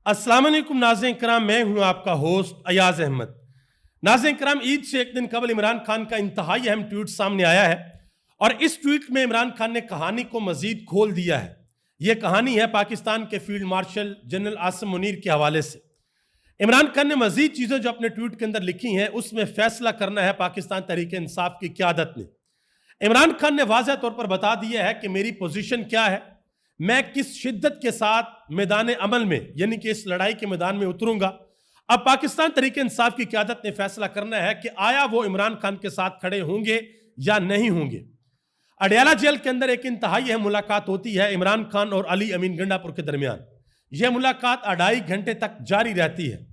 अस्सलाम वालेकुम नाज़रीन किराम, मैं हूं आपका होस्ट अयाज अहमद। नाज़रीन किराम, ईद से एक दिन कबल इमरान खान का इंतहाई अहम ट्वीट सामने आया है और इस ट्वीट में इमरान खान ने कहानी को मजीद खोल दिया है। यह कहानी है पाकिस्तान के field marshal general Asim Munir के हवाले से। इमरान खान ने मजीद चीज़ें जो अपने ट्वीट के अंदर लिखी हैं उसमें फैसला करना है पाकिस्तान तहरीक इंसाफ की क़यादत ने। इमरान खान ने वाज़ह तौर पर बता दिया है कि मेरी पोजीशन क्या है, मैं किस शिद्दत के साथ मैदान अमल में यानी कि इस लड़ाई के मैदान में उतरूंगा। अब पाकिस्तान तहरीक इंसाफ की क़यादत ने फैसला करना है कि आया वो इमरान खान के साथ खड़े होंगे या नहीं होंगे। अडयाला जेल के अंदर एक इंतहाई अहम मुलाकात होती है इमरान खान और अली अमीन गंडापुर के दरमियान। यह मुलाकात 2.5 घंटे तक जारी रहती है।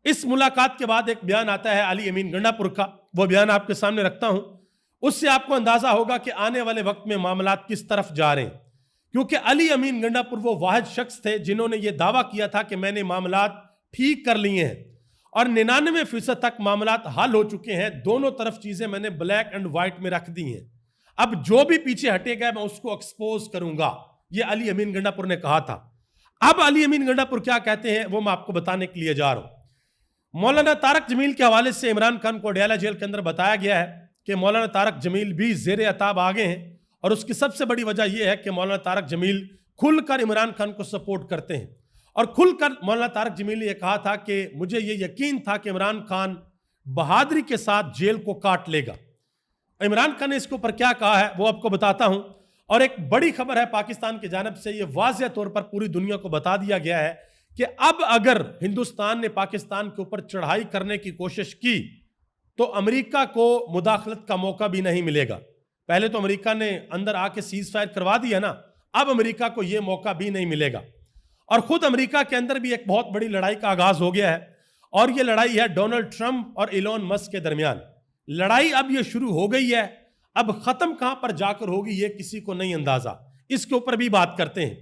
इस मुलाकात के बाद एक बयान आता है अली अमीन गंडापुर का, वो बयान आपके सामने रखता हूं। उससे आपको अंदाजा होगा कि आने वाले वक्त में मामलात किस तरफ जा रहे हैं, क्योंकि अली अमीन गंडापुर वो वाहिद शख्स थे जिन्होंने ये दावा किया था कि मैंने मामलात ठीक कर लिए हैं और 99% तक मामलात हल हो चुके हैं। दोनों तरफ चीजें मैंने ब्लैक एंड व्हाइट में रख दी हैं, अब जो भी पीछे हटेगा मैं उसको एक्सपोज करूंगा, ये अली अमीन गंडापुर ने कहा था। अब अली अमीन गंडापुर क्या कहते हैं वो मैं आपको बताने के लिए जा रहा हूं। मौलाना तारक जमील के हवाले से इमरान खान को अडयाला जेल के अंदर बताया गया है कि मौलाना तारक जमील भी ज़ेर अताब आ गए हैं और उसकी सबसे बड़ी वजह यह है कि मौलाना तारक जमील खुलकर इमरान खान को सपोर्ट करते हैं और खुलकर मौलाना तारक जमील ने यह कहा था कि मुझे यह यकीन था कि इमरान खान बहादुरी के साथ जेल को काट लेगा। इमरान खान ने इसके ऊपर क्या कहा है वो आपको बताता हूं। और एक बड़ी खबर है पाकिस्तान की जानिब से, यह वाज़ेह तौर पर पूरी दुनिया को बता दिया गया है कि अब अगर हिंदुस्तान ने पाकिस्तान के ऊपर चढ़ाई करने की कोशिश की तो अमेरिका को मुदाखलत का मौका भी नहीं मिलेगा। पहले तो अमेरिका ने अंदर आके सीज फायर करवा दिया ना, अब अमेरिका को यह मौका भी नहीं मिलेगा। और खुद अमेरिका के अंदर भी एक बहुत बड़ी लड़ाई का आगाज हो गया है और यह लड़ाई है डोनाल्ड ट्रंप और इलॉन मस्क के दरमियान। लड़ाई अब यह शुरू हो गई है, अब खत्म कहां पर जाकर होगी यह किसी को नहीं अंदाजा। इसके ऊपर भी बात करते हैं।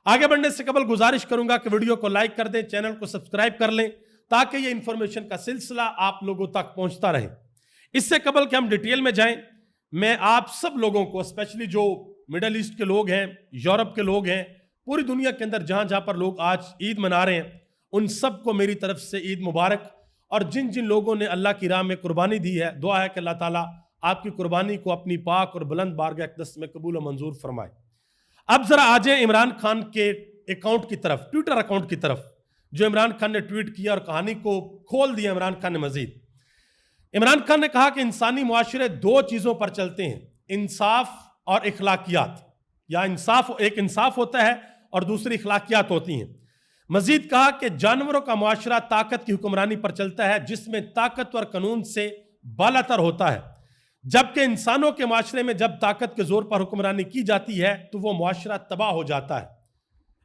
आगे बढ़ने से कबल गुजारिश करूंगा कि वीडियो को लाइक कर दें, चैनल को सब्सक्राइब कर लें ताकि यह इंफॉर्मेशन का सिलसिला आप लोगों तक पहुंचता रहे। इससे कबल कि हम डिटेल में जाएं, मैं आप सब लोगों को, स्पेशली जो मिडल ईस्ट के लोग हैं, यूरोप के लोग हैं, पूरी दुनिया के अंदर जहां जहां पर लोग आज ईद मना रहे हैं, उन सब को मेरी तरफ से ईद मुबारक। और जिन जिन लोगों ने अल्लाह की राह में कुर्बानी दी है, दुआ है कि अल्लाह ताला आपकी कुर्बानी को अपनी पाक और बुलंद बारगाह अक़दस में कबूल और मंजूर फरमाए। अब जरा आ जाए इमरान खान के अकाउंट की तरफ, ट्विटर अकाउंट की तरफ, जो इमरान खान ने ट्वीट किया और कहानी को खोल दिया इमरान खान ने मजीद। इमरान खान ने कहा कि इंसानी मुआशरे 2 चीज़ों पर चलते हैं, इंसाफ और इखलाकियात, या एक इंसाफ होता है और दूसरी इखलाकियात होती हैं। मजीद कहा कि जानवरों का मुआशरा ताकत की हुक्मरानी पर चलता है जिसमें ताकतवर कानून से बालातर होता है, जबकि इंसानों के मुआशरे में जब ताकत के जोर पर हुक्मरानी की जाती है तो वो मुआशरा तबाह हो जाता है।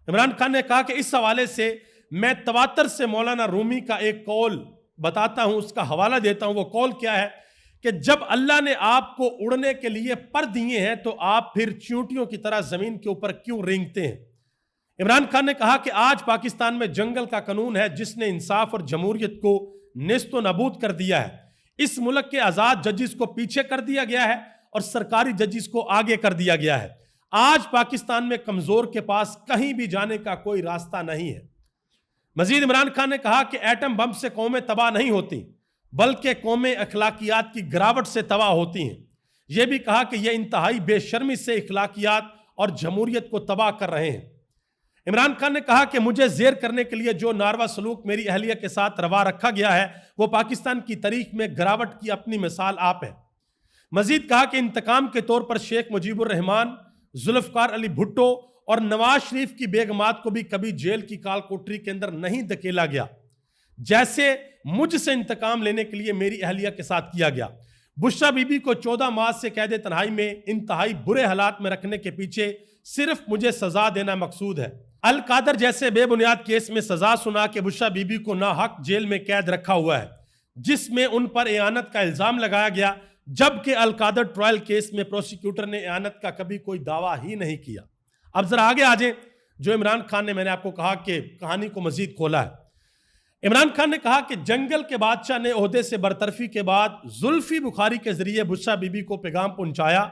इमरान खान ने कहा कि इस हवाले से मैं तवातर से मौलाना रूमी का एक कौल बताता हूं, उसका हवाला देता हूं। वो कौल क्या है कि जब अल्लाह ने आपको उड़ने के लिए पर दिए हैं तो आप फिर चींटियों की तरह जमीन के ऊपर क्यों रेंगते हैं। इमरान खान ने कहा कि आज पाकिस्तान में जंगल का कानून है जिसने इंसाफ और जमहूरियत को नेस्तो नबूद कर दिया है। इस मुल्क के आजाद जजिस को पीछे कर दिया गया है और सरकारी जजिस को आगे कर दिया गया है। आज पाकिस्तान में कमजोर के पास कहीं भी जाने का कोई रास्ता नहीं है। मजीद इमरान खान ने कहा कि एटम बम से कौमें तबाह नहीं होती बल्कि कौमें अखलाकियात की गिरावट से तबाह होती हैं। यह भी कहा कि यह इंतहाई बेशर्मी से अखलाकियात और जमहूरियत को तबाह कर रहे हैं। इमरान खान ने कहा कि मुझे जेर करने के लिए जो नारवा सलूक मेरी अहलिया के साथ रवा रखा गया है वो पाकिस्तान की तारीख में गिरावट की अपनी मिसाल आप है। मजीद कहा कि इंतकाम के तौर पर शेख मुजीबुर रहमान, जुल्फकार अली भुट्टो और नवाज शरीफ की बेगमात को भी कभी जेल की काल कोठरी के अंदर नहीं धकेला गया जैसे मुझसे इंतकाम लेने के लिए मेरी अहलिया के साथ किया गया। बुशरा बीबी को 14 माह से कैद तन्हाई में इंतहाई बुरे हालात में रखने के पीछे सिर्फ मुझे सजा देना मकसूद है। अल कादर जैसे बेबुनियाद केस में सजा सुना के बुशरा बीबी को नाहक जेल में कैद रखा हुआ है जिसमें उन पर एआनत का इल्जाम लगाया गया, जबकि अल कादर ट्रायल केस में प्रोसिक्यूटर ने एआनत का कभी कोई दावा ही नहीं किया। अब जरा आगे आ जाए, जो इमरान खान ने, मैंने आपको कहा कि कहानी को मजीद खोला है। इमरान खान ने कहा कि जंगल के बादशाह ने ओहदे से बरतरफी के बाद जुल्फी बुखारी के जरिए बुशरा बीबी को पैगाम पहुंचाया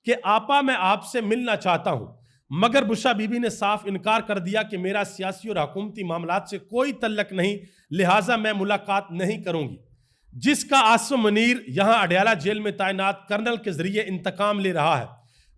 कि आपा मैं आपसे मिलना चाहता हूं, مگر بشا بی بی نے صاف انکار کر دیا کہ میرا سیاسی اور حکومتی معاملات سے کوئی تعلق نہیں، لہٰذا میں ملاقات نہیں کروں گی، جس کا عاصم منیر یہاں اڈیالہ جیل میں تعینات کرنل کے ذریعے انتقام لے رہا ہے۔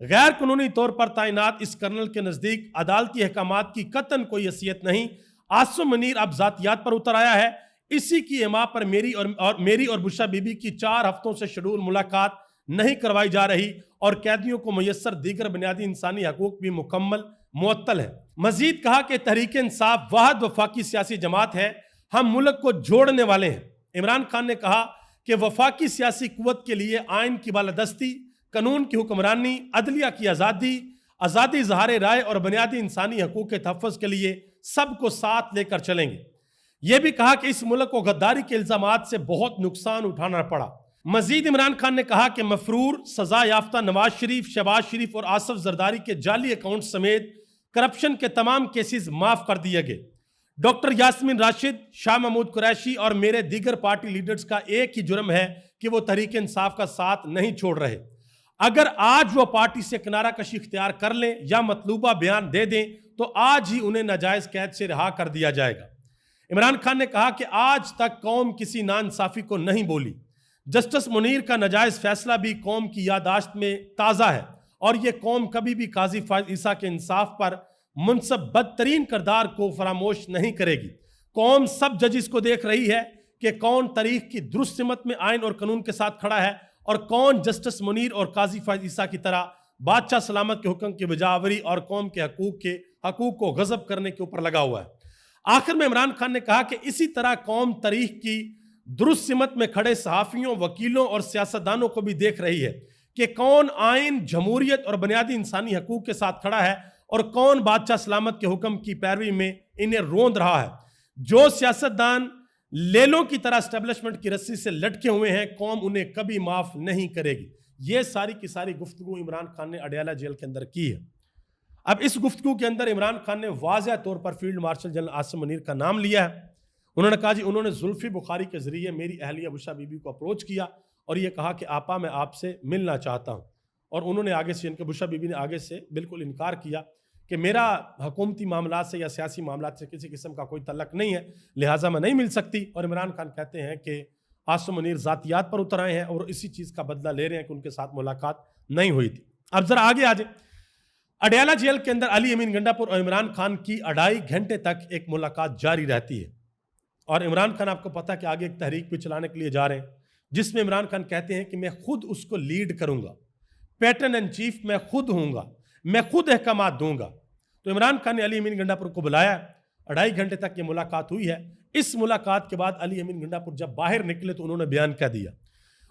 غیر قانونی طور پر تعینات اس کرنل کے نزدیک عدالتی احکامات کی قطعاً کوئی حیثیت نہیں۔ عاصم منیر اب ذاتیات پر اتر آیا ہے۔ اسی کی اما پر میری اور بشا بی بی کی 4 ہفتوں سے شیڈول ملاقات نہیں کروائی جا رہی اور قیدیوں کو میسر دیگر بنیادی انسانی حقوق بھی مکمل معطل ہے۔ مزید کہا کہ تحریک انصاف واحد وفاقی سیاسی جماعت ہے، ہم ملک کو جوڑنے والے ہیں۔ عمران خان نے کہا کہ وفاقی سیاسی قوت کے لیے آئین کی بالادستی، قانون کی حکمرانی، عدلیہ کی آزادی، آزادی اظہار رائے اور بنیادی انسانی حقوق کے تحفظ کے لیے سب کو ساتھ لے کر چلیں گے۔ یہ بھی کہا کہ اس ملک کو غداری کے الزامات سے بہت نقصان اٹھانا پڑا۔ مزید عمران خان نے کہا کہ مفرور، سزا یافتہ نواز شریف، شہباز شریف اور آصف زرداری کے جعلی اکاؤنٹ سمیت کرپشن کے تمام کیسز معاف کر دیے گئے۔ ڈاکٹر یاسمین راشد، شاہ محمود قریشی اور میرے دیگر پارٹی لیڈرز کا ایک ہی جرم ہے کہ وہ تحریک انصاف کا ساتھ نہیں چھوڑ رہے۔ اگر آج وہ پارٹی سے کنارہ کشی اختیار کر لیں یا مطلوبہ بیان دے دیں تو آج ہی انہیں ناجائز قید سے رہا کر دیا جائے گا۔ عمران خان نے کہا کہ آج تک قوم کسی ناانصافی کو نہیں بولی۔ جسٹس منیر کا ناجائز فیصلہ بھی قوم کی یادداشت میں تازہ ہے اور یہ قوم کبھی بھی قاضی فائز عیسیٰ کے انصاف پر منصب بدترین کردار کو فراموش نہیں کرے گی۔ قوم سب ججز کو دیکھ رہی ہے کہ کون تاریخ کی درست سمت میں آئین اور قانون کے ساتھ کھڑا ہے اور کون جسٹس منیر اور قاضی فائز عیسیٰ کی طرح بادشاہ سلامت کے حکم کی بجاوری اور قوم کے حقوق کو غصب کرنے کے اوپر لگا ہوا ہے۔ آخر میں عمران خان نے کہا کہ اسی طرح قوم تاریخ کی درست سمت میں کھڑے صحافیوں، وکیلوں اور سیاستدانوں کو بھی دیکھ رہی ہے کہ کون آئین، جمہوریت اور بنیادی انسانی حقوق کے ساتھ کھڑا ہے اور کون بادشاہ سلامت کے حکم کی پیروی میں انہیں روند رہا ہے۔ جو سیاستدان لیلوں کی طرح اسٹیبلشمنٹ کی رسی سے لٹکے ہوئے ہیں، قوم انہیں کبھی معاف نہیں کرے گی۔ یہ ساری کی ساری گفتگو عمران خان نے اڈیالہ جیل کے اندر کی ہے۔ اب اس گفتگو کے اندر عمران خان نے واضح طور پر field marshal general Asim Munir کا نام لیا ہے۔ انہوں نے کہا جی انہوں نے زلفی بخاری کے ذریعے میری اہلیہ بشا بی بی کو اپروچ کیا اور یہ کہا کہ آپا میں آپ سے ملنا چاہتا ہوں، اور انہوں نے آگے سے ان کے بشا بی بی نے آگے سے بالکل انکار کیا کہ میرا حکومتی معاملات سے یا سیاسی معاملات سے کسی قسم کا کوئی تعلق نہیں ہے، لہٰذا میں نہیں مل سکتی۔ اور عمران خان کہتے ہیں کہ عاصم منیر ذاتیات پر اتر آئے ہیں اور اسی چیز کا بدلہ لے رہے ہیں کہ ان کے ساتھ ملاقات نہیں ہوئی تھی۔ اب ذرا آگے آ جائیں۔ اڈیالہ جیل کے اندر علی امین گنڈا پور اور عمران خان کی 2.5 گھنٹے تک ایک ملاقات جاری رہتی ہے، اور عمران خان آپ کو پتا کہ آگے ایک تحریک بھی چلانے کے لیے جا رہے ہیں جس میں عمران خان کہتے ہیں کہ میں خود اس کو لیڈ کروں گا، پیٹرن ان چیف میں خود ہوں گا، میں خود احکامات دوں گا۔ تو عمران خان نے علی امین گنڈا پور کو بلایا، 2.5 گھنٹے تک یہ ملاقات ہوئی ہے۔ اس ملاقات کے بعد علی امین گنڈا پور جب باہر نکلے تو انہوں نے بیان کیا دیا۔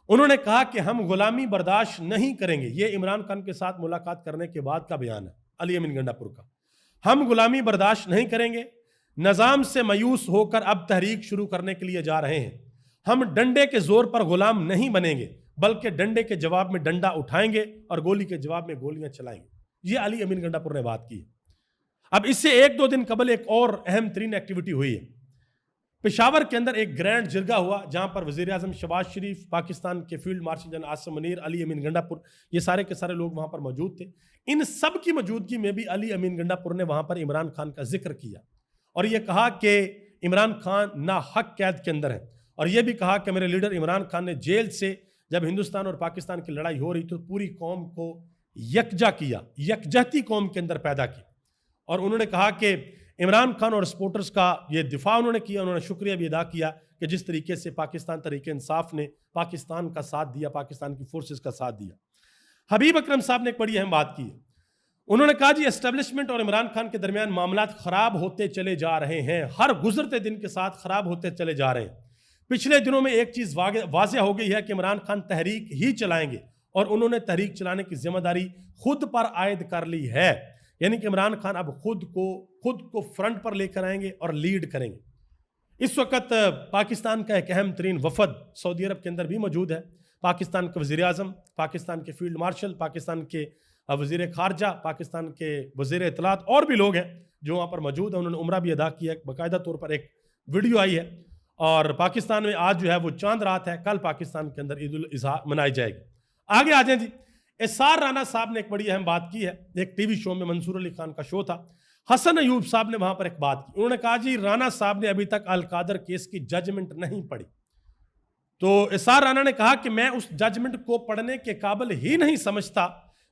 انہوں نے کہا کہ ہم غلامی برداشت نہیں کریں گے۔ یہ عمران خان کے ساتھ ملاقات کرنے کے بعد کا بیان ہے علی امین گنڈا پور کا۔ ہم غلامی برداشت نہیں کریں گے، نظام سے مایوس ہو کر اب تحریک شروع کرنے کے لیے جا رہے ہیں۔ ہم ڈنڈے کے زور پر غلام نہیں بنیں گے، بلکہ ڈنڈے کے جواب میں ڈنڈا اٹھائیں گے اور گولی کے جواب میں گولیاں چلائیں گے۔ یہ علی امین گنڈا پور نے بات کی۔ اب اس سے 1-2 دن قبل ایک اور اہم ترین ایکٹیویٹی ہوئی ہے۔ پشاور کے اندر ایک گرینڈ جرگہ ہوا جہاں پر وزیر اعظم شہباز شریف، پاکستان کے field marshal general Asim Munir, Ali Amin Gandapur, یہ سارے کے سارے لوگ وہاں پر موجود تھے۔ ان سب کی موجودگی میں بھی علی امین گنڈا پور نے وہاں پر عمران خان کا ذکر کیا اور یہ کہا کہ عمران خان ناحق قید کے اندر ہے، اور یہ بھی کہا کہ میرے لیڈر عمران خان نے جیل سے جب ہندوستان اور پاکستان کی لڑائی ہو رہی تو پوری قوم کو یکجا کیا، یکجہتی قوم کے اندر پیدا کی۔ اور انہوں نے کہا کہ عمران خان اور سپورٹرز کا یہ دفاع انہوں نے کیا، انہوں نے شکریہ بھی ادا کیا کہ جس طریقے سے پاکستان تحریک انصاف نے پاکستان کا ساتھ دیا، پاکستان کی فورسز کا ساتھ دیا۔ حبیب اکرم صاحب نے ایک بڑی اہم بات کی ہے۔ انہوں نے کہا جی اسٹیبلشمنٹ اور عمران خان کے درمیان معاملات خراب ہوتے چلے جا رہے ہیں، ہر گزرتے دن کے ساتھ خراب ہوتے چلے جا رہے ہیں۔ پچھلے دنوں میں ایک چیز واضح ہو گئی ہے کہ عمران خان تحریک ہی چلائیں گے اور انہوں نے تحریک چلانے کی ذمہ داری خود پر عائد کر لی ہے، یعنی کہ عمران خان اب خود کو فرنٹ پر لے کر آئیں گے اور لیڈ کریں گے۔ اس وقت پاکستان کا ایک اہم ترین وفد سعودی عرب کے اندر بھی موجود ہے۔ پاکستان کے وزیر اعظم، پاکستان کے فیلڈ مارشل، پاکستان کے وزیر خارجہ، پاکستان کے وزیر اطلاعات اور بھی لوگ ہیں جو وہاں پر موجود ہیں۔ انہوں نے عمرہ بھی ادا کیا، باقاعدہ طور پر ایک ویڈیو آئی ہے، اور پاکستان میں آج جو ہے وہ چاند رات ہے، کل پاکستان کے اندر عید الاضحیٰ منائی جائے گی۔ آگے آ جائیں جی۔ एसार राना साहब ने एक बड़ी अहम बात की है। एक टीवी शो में, मंसूर अली खान का शो था, हसन अयूब साहब ने वहां पर एक बात की। उन्होंने कहा जी राना साहब ने अभी तक अल कादर केस की जजमेंट नहीं पढ़ी। तो एसार राना ने कहा कि मैं उस जजमेंट को पढ़ने के काबिल ही नहीं समझता,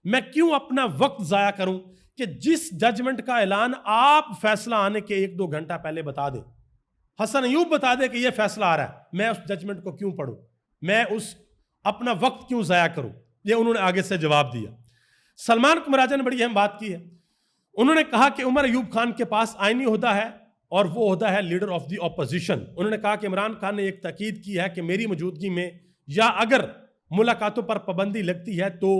मैं क्यों अपना वक्त जाया करूं कि जिस जजमेंट का ऐलान आप फैसला आने के 1-2 घंटा पहले बता दे, हसन अयूब बता दे कि यह फैसला आ रहा है, मैं उस जजमेंट को क्यों पढ़ूं, मैं उस अपना वक्त क्यों जाया करूं। ये उन्होंने आगे से जवाब दिया। सलमान कुमराजा ने बड़ी अहम बात की है। उन्होंने कहा कि उमर अयूब खान के पास आईनी ओहदा है और वो ओहदा है लीडर ऑफ द ऑपोजिशन। उन्होंने कहा कि इमरान खान ने एक ताकीद की है कि मेरी मौजूदगी में या अगर मुलाकातों पर पाबंदी लगती है तो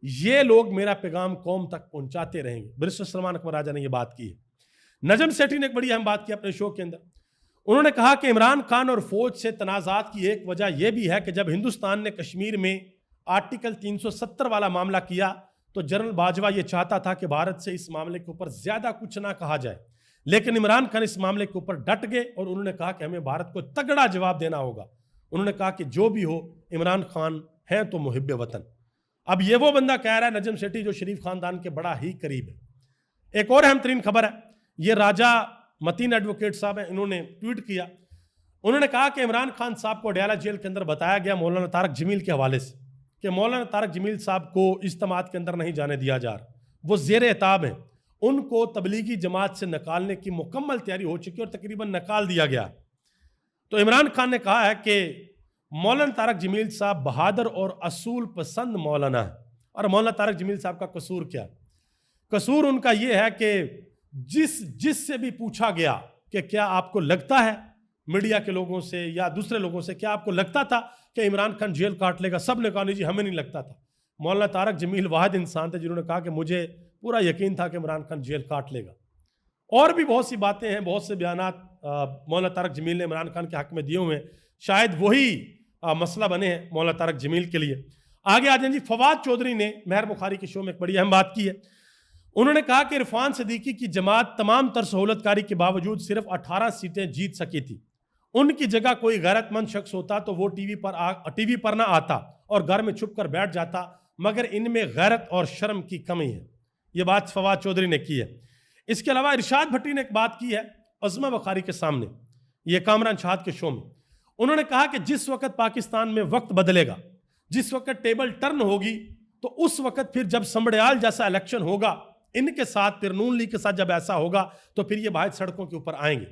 ये लोग मेरा पैगाम कौम तक पहुंचाते रहेंगे। बैरिस्टर सलमान कुमराजा ने यह बात की है। नजम सेठी ने एक बड़ी अहम बात की अपने शो के अंदर। उन्होंने कहा कि इमरान खान और फौज से तनाज़ात की एक वजह यह भी है कि जब हिंदुस्तान ने कश्मीर में आर्टिकल 370 वाला मामला किया तो जनरल बाजवा ये चाहता था कि भारत से इस मामले के ऊपर ज्यादा कुछ ना कहा जाए, लेकिन इमरान खान इस मामले के ऊपर डट गए और उन्होंने कहा कि हमें भारत को तगड़ा जवाब देना होगा। उन्होंने कहा कि जो भी हो इमरान खान है तो मुहिब्ब वतन। अब ये वो बंदा कह रहा है, नजम सेठी, जो शरीफ खानदान के बड़ा ही करीब है। एक और अहम तरीन खबर है, ये राजा मतीन एडवोकेट साहब हैं, इन्होंने ट्वीट किया। उन्होंने कहा कि इमरान खान साहब को अडयाला जेल के अंदर बताया गया मौलाना तारक जमील के हवाले से कि मौलाना तारक जमील साहब को इज्तिमात के अंदर नहीं जाने दिया जा रहा, वो ज़ेर एताब हैं, उनको तबलीगी जमात से निकालने की मुकम्मल तैयारी हो चुकी है और तकरीबन निकाल दिया गया। तो इमरान खान ने कहा है कि मौलाना तारक जमील साहब बहादुर और असूल पसंद मौलाना है। और मौलाना तारक जमील साहब का कसूर क्या? कसूर उनका ये है कि जिससे भी पूछा गया कि क्या आपको लगता है, मीडिया के लोगों से या दूसरे लोगों से, क्या आपको लगता था कि इमरान खान जेल काट लेगा, सब ने कहा नहीं जी हमें नहीं लगता था। मौलाना तारक जमील वाहिद इंसान थे जिन्होंने कहा कि मुझे पूरा यकीन था कि इमरान खान जेल काट लेगा। और भी बहुत सी बातें हैं, बहुत से बयानात मौलाना तारक जमील ने इमरान खान के हक में दिए हुए हैं। शायद वही मसला बने हैं मौलाना तारक जमील के लिए। आगे आ जाए जी, फवाद चौधरी ने मेहर बुखारी के शो में एक बड़ी अहम बात की है। उन्होंने कहा कि इरफान सिद्दीकी की जमात तमाम तर सहूलतकारी के बावजूद सिर्फ 18 सीटें जीत सकी थी। उनकी जगह कोई गैरतमंद शख्स होता तो वो टीवी पर ना आता और घर में छुप कर बैठ जाता, मगर इनमें गैरत और शर्म की कमी है। ये बात फवाद चौधरी ने की है। इसके अलावा इरशाद भट्टी ने एक बात की है अज़मा बुखारी के सामने, ये कामरान शहाद के शो में। उन्होंने कहा कि जिस वक्त पाकिस्तान में वक्त बदलेगा, जिस वक्त टेबल टर्न होगी, तो उस वक्त फिर जब समड़याल जैसा इलेक्शन होगा इनके साथ, फिर नून लीग के साथ जब ऐसा होगा तो फिर ये वाहिद सड़कों के ऊपर आएंगे।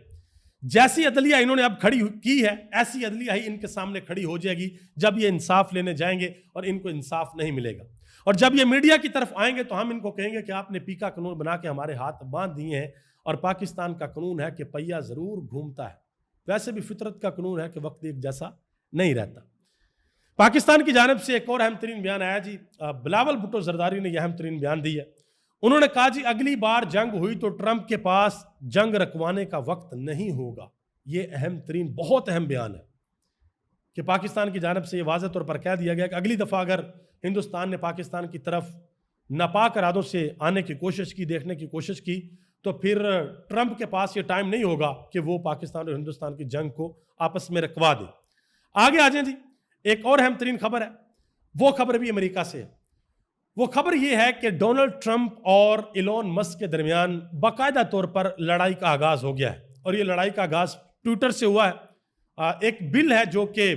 जैसी अदलिया इन्होंने अब खड़ी की है, ऐसी अदलिया ही इनके सामने खड़ी हो जाएगी जब ये इंसाफ लेने जाएंगे और इनको इंसाफ नहीं मिलेगा। और जब ये मीडिया की तरफ आएंगे तो हम इनको कहेंगे कि आपने पीका कानून बना के हमारे हाथ बांध दिए हैं, और पाकिस्तान का कानून है कि पहिया जरूर घूमता है, वैसे भी फितरत का कानून है कि वक्त एक जैसा नहीं रहता। पाकिस्तान की जानिब से एक और अहम तरीन बयान आया जी, बिलावल भुट्टो जरदारी ने यह अहम तरीन बयान दी है। उन्होंने कहा जी अगली बार जंग हुई तो ट्रंप के पास जंग रखवाने का वक्त नहीं होगा। ये अहम तरीन, बहुत अहम बयान है कि पाकिस्तान की जानिब से ये वाज़ेह तौर पर कह दिया गया कि अगली दफ़ा अगर हिंदुस्तान ने पाकिस्तान की तरफ नापाक इरादों से आने की कोशिश की, देखने की कोशिश की, तो फिर ट्रंप के पास ये टाइम नहीं होगा कि वो पाकिस्तान और हिंदुस्तान की जंग को आपस में रखवा दे। आगे आ जाए जी, एक और अहम तरीन खबर है, वो खबर भी अमेरिका से है। वो खबर ये है कि डोनाल्ड ट्रंप और इलॉन मस्क के दरमियान बाकायदा तौर पर लड़ाई का आगाज हो गया है, और ये लड़ाई का आगाज ट्विटर से हुआ है। एक बिल है जो कि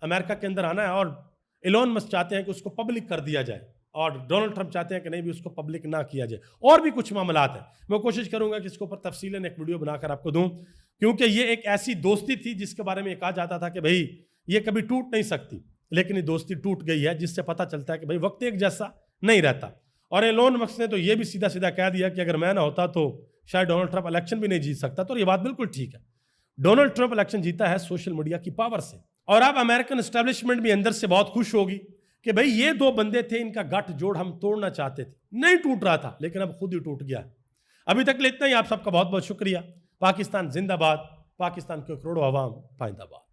अमेरिका के अंदर आना है, और इलॉन मस्क चाहते हैं कि उसको पब्लिक कर दिया जाए, और डोनाल्ड ट्रंप चाहते हैं कि नहीं भी उसको पब्लिक ना किया जाए। और भी कुछ मामलात हैं, मैं कोशिश करूंगा कि इसके ऊपर तफसीलन एक वीडियो बनाकर आपको दूं, क्योंकि ये एक ऐसी दोस्ती थी जिसके बारे में कहा जाता था कि भाई ये कभी टूट नहीं सकती, लेकिन ये दोस्ती टूट गई है, जिससे पता चलता है कि भाई वक्त एक जैसा नहीं रहता। और इलॉन मस्क ने तो ये भी सीधा सीधा कह दिया कि अगर मैं ना होता तो शायद डोनाल्ड ट्रंप इलेक्शन भी नहीं जीत सकता। तो ये बात बिल्कुल ठीक है, डोनाल्ड ट्रंप इलेक्शन जीता है सोशल मीडिया की पावर से। और अब अमेरिकन एस्टेब्लिशमेंट भी अंदर से बहुत खुश होगी कि भाई ये दो बंदे थे, इनका गठजोड़ हम तोड़ना चाहते थे, नहीं टूट रहा था, लेकिन अब खुद ही टूट गया। अभी तक इतना ही, आप सबका बहुत बहुत शुक्रिया। पाकिस्तान जिंदाबाद, पाकिस्तान के करोड़ों अवाम पाइंदाबाद।